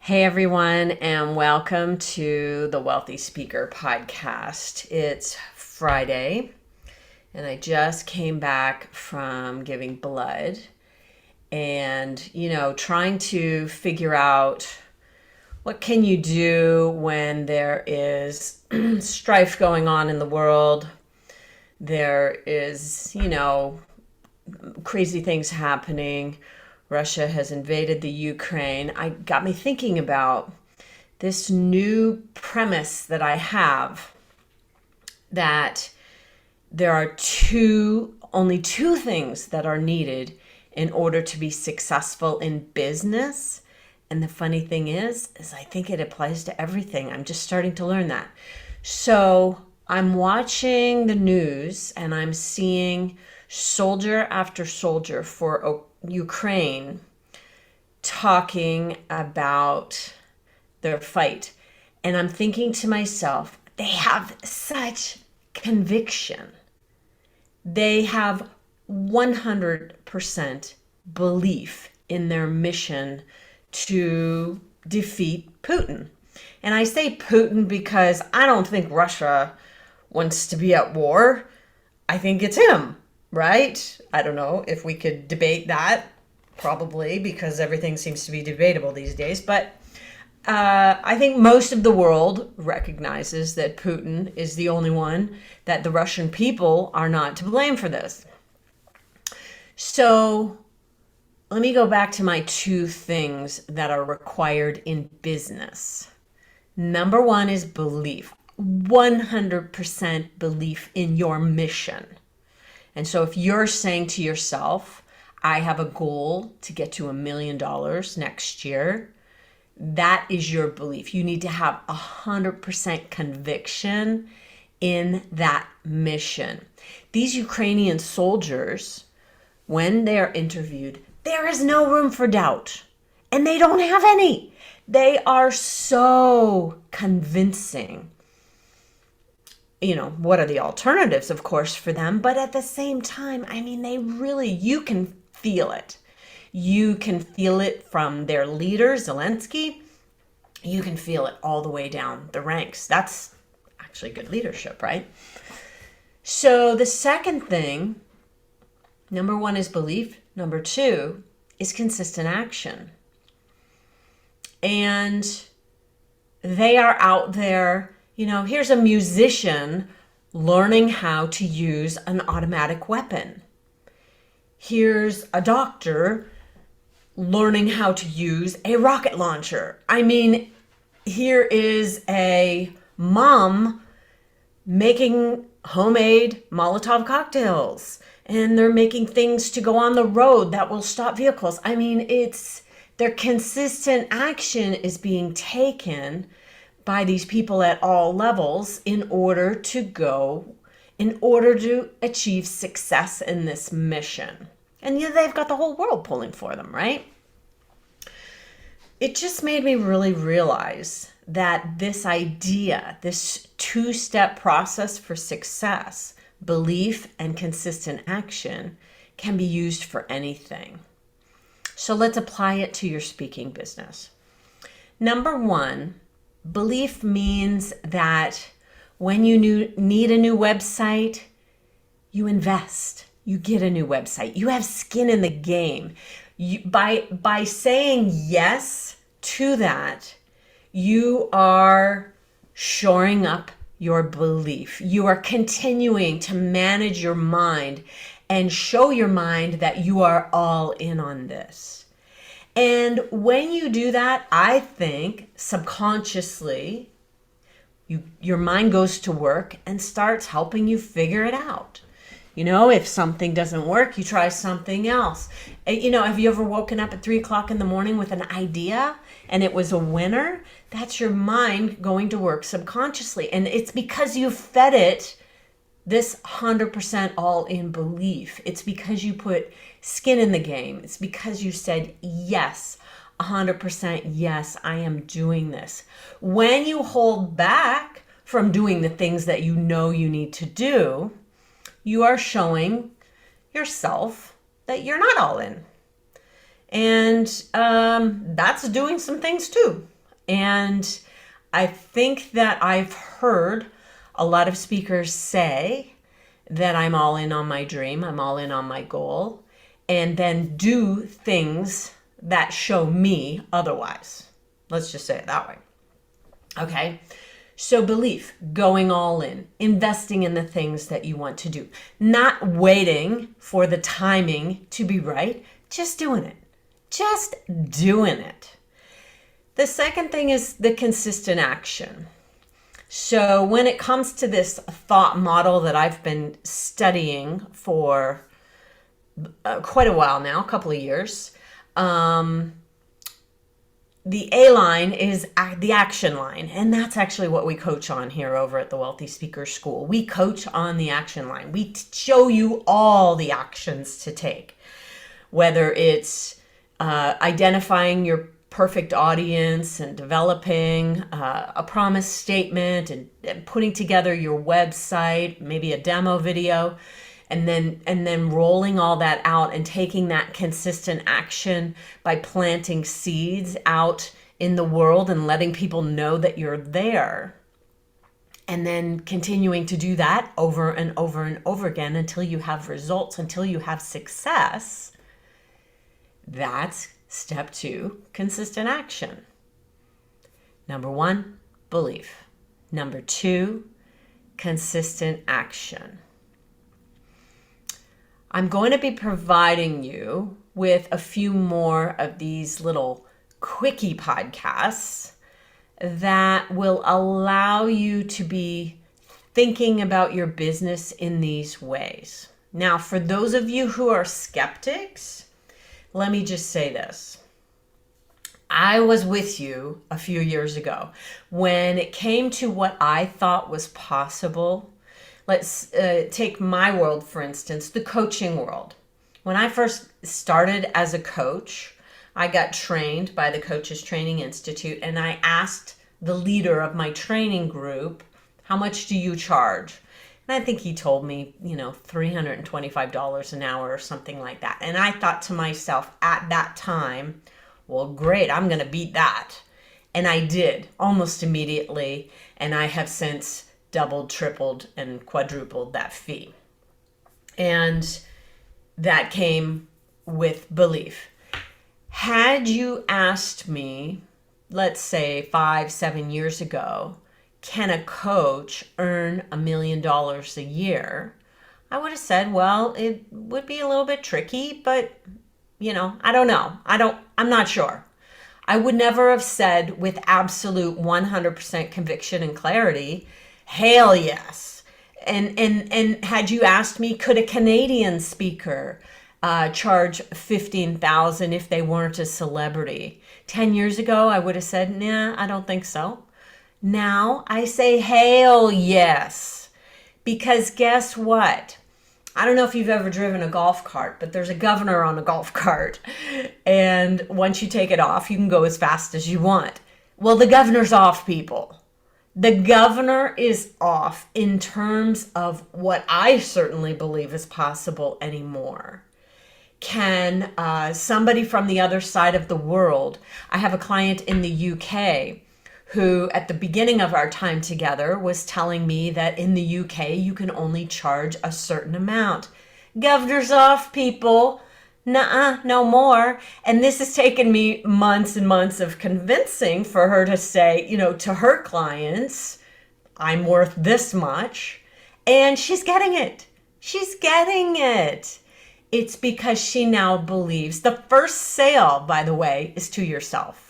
Hey everyone, and welcome to the Wealthy Speaker podcast. It's Friday, and I just came back from giving blood and, trying to figure out what can you do when there is strife going on in the world. There is, crazy things happening. Russia has invaded the Ukraine. I got me thinking about this new premise that I have, that there are only two things that are needed in order to be successful in business. And the funny thing is I think it applies to everything. I'm just starting to learn that. So I'm watching the news and I'm seeing soldier after soldier for Ukraine talking about their fight. And I'm thinking to myself, they have such conviction. They have 100% belief in their mission to defeat Putin. And I say Putin because I don't think Russia wants to be at war. I think it's him, right? I don't know if we could debate that, probably, because everything seems to be debatable these days. But I think most of the world recognizes that Putin is the only one, that the Russian people are not to blame for this. So let me go back to my two things that are required in business. Number one is belief, 100% belief in your mission. And so if you're saying to yourself, I have a goal to get to $1 million next year, that is your belief. You need to have 100% conviction in that mission. These Ukrainian soldiers, when they're interviewed, there is no room for doubt. And they don't have any. They are so convincing. What are the alternatives, of course, for them? But at the same time, you can feel it. You can feel it from their leader, Zelensky. You can feel it all the way down the ranks. That's actually good leadership, right? So the second thing, number one is belief. Number two is consistent action. And they are out there. Here's a musician learning how to use an automatic weapon. Here's a doctor learning how to use a rocket launcher. Here is a mom making homemade Molotov cocktails, and they're making things to go on the road that will stop vehicles. Their consistent action is being taken by these people at all levels in order to achieve success in this mission. And they've got the whole world pulling for them, right? It just made me really realize that this idea, this two-step process for success, belief and consistent action, can be used for anything. So let's apply it to your speaking business. Number one, belief means that when you need a new website, you invest. You get a new website. You have skin in the game. By saying yes to that, you are shoring up your belief. You are continuing to manage your mind and show your mind that you are all in on this. And when you do that, I think subconsciously, your mind goes to work and starts helping you figure it out. If something doesn't work, you try something else. Have you ever woken up at 3:00 in the morning with an idea and it was a winner? That's your mind going to work subconsciously. And it's because you fed it this 100% all in belief. It's because you put skin in the game. It's because you said, yes, 100% yes, I am doing this. When you hold back from doing the things that you know you need to do, you are showing yourself that you're not all in. And that's doing some things too. And I think that I've heard a lot of speakers say that I'm all in on my dream, I'm all in on my goal, and then do things that show me otherwise. Let's just say it that way. Okay. So belief, going all in, investing in the things that you want to do, not waiting for the timing to be right, just doing it. Just doing it. The second thing is the consistent action. So when it comes to this thought model that I've been studying for quite a while now, a couple of years, the A line is the action line, and that's actually what we coach on here over at the Wealthy Speaker School. We coach on the action line. We show you all the actions to take, whether it's identifying your perfect audience and developing a promise statement and putting together your website, maybe a demo video, and then rolling all that out and taking that consistent action by planting seeds out in the world and letting people know that you're there. And then continuing to do that over and over and over again until you have results, until you have success. That's step 2, consistent action. Number 1, belief. Number 2, consistent action. I'm going to be providing you with a few more of these little quickie podcasts that will allow you to be thinking about your business in these ways. Now, for those of you who are skeptics, let me just say this. I was with you a few years ago when it came to what I thought was possible. Let's take my world, for instance, the coaching world. When I first started as a coach, I got trained by the Coaches Training Institute, and I asked the leader of my training group, how much do you charge? And I think he told me, $325 an hour or something like that. And I thought to myself at that time, well, great, I'm going to beat that. And I did almost immediately. And I have since doubled, tripled, and quadrupled that fee. And that came with belief. Had you asked me, let's say 5-7 years ago, can a coach earn $1 million a year? I would have said, well, it would be a little bit tricky, but I don't know. I'm not sure. I would never have said with absolute 100% conviction and clarity, hell yes. And had you asked me, could a Canadian speaker charge $15,000 if they weren't a celebrity? 10 years ago, I would have said, nah, I don't think so. Now I say, hell yes. Because guess what? I don't know if you've ever driven a golf cart, but there's a governor on a golf cart. And once you take it off, you can go as fast as you want. Well, the governor's off, people. The governor is off in terms of what I certainly believe is possible anymore. Can somebody from the other side of the world, I have a client in the UK who at the beginning of our time together was telling me that in the UK you can only charge a certain amount. Governor's off, people. Nuh-uh, no more. And this has taken me months and months of convincing for her to say, to her clients, I'm worth this much. And she's getting it. She's getting it. It's because she now believes. The first sale, by the way, is to yourself.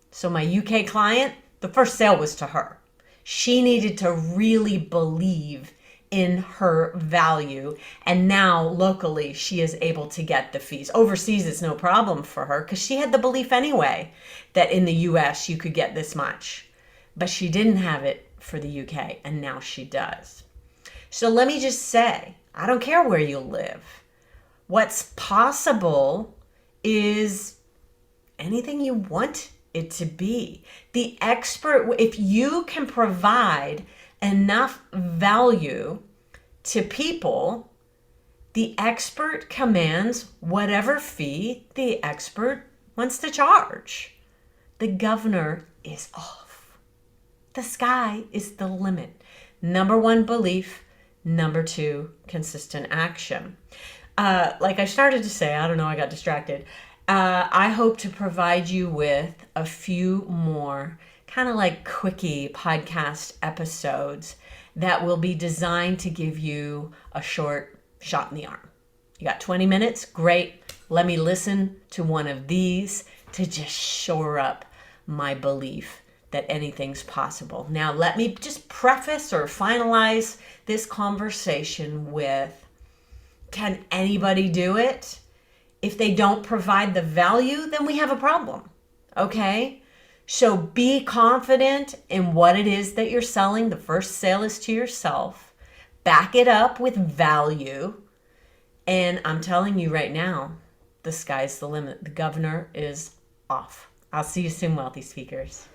So my UK client, the first sale was to her. She needed to really believe in her value. And now locally, she is able to get the fees. Overseas, it's no problem for her because she had the belief anyway that in the US, you could get this much. But she didn't have it for the UK, and now she does. So let me just say, I don't care where you live. What's possible is anything you want it to be. The expert, if you can provide enough value to people, the expert commands whatever fee the expert wants to charge. The governor is off. The sky is the limit. Number one, belief. Number two, consistent action. Like I started to say, I don't know, I got distracted. I hope to provide you with a few more kind of like quickie podcast episodes that will be designed to give you a short shot in the arm. You got 20 minutes? Great. Let me listen to one of these to just shore up my belief that anything's possible. Now, let me just preface or finalize this conversation with, can anybody do it? If they don't provide the value, then we have a problem. Okay? So be confident in what it is that you're selling. The first sale is to yourself. Back it up with value. And I'm telling you right now, the sky's the limit. The governor is off. I'll see you soon, wealthy speakers.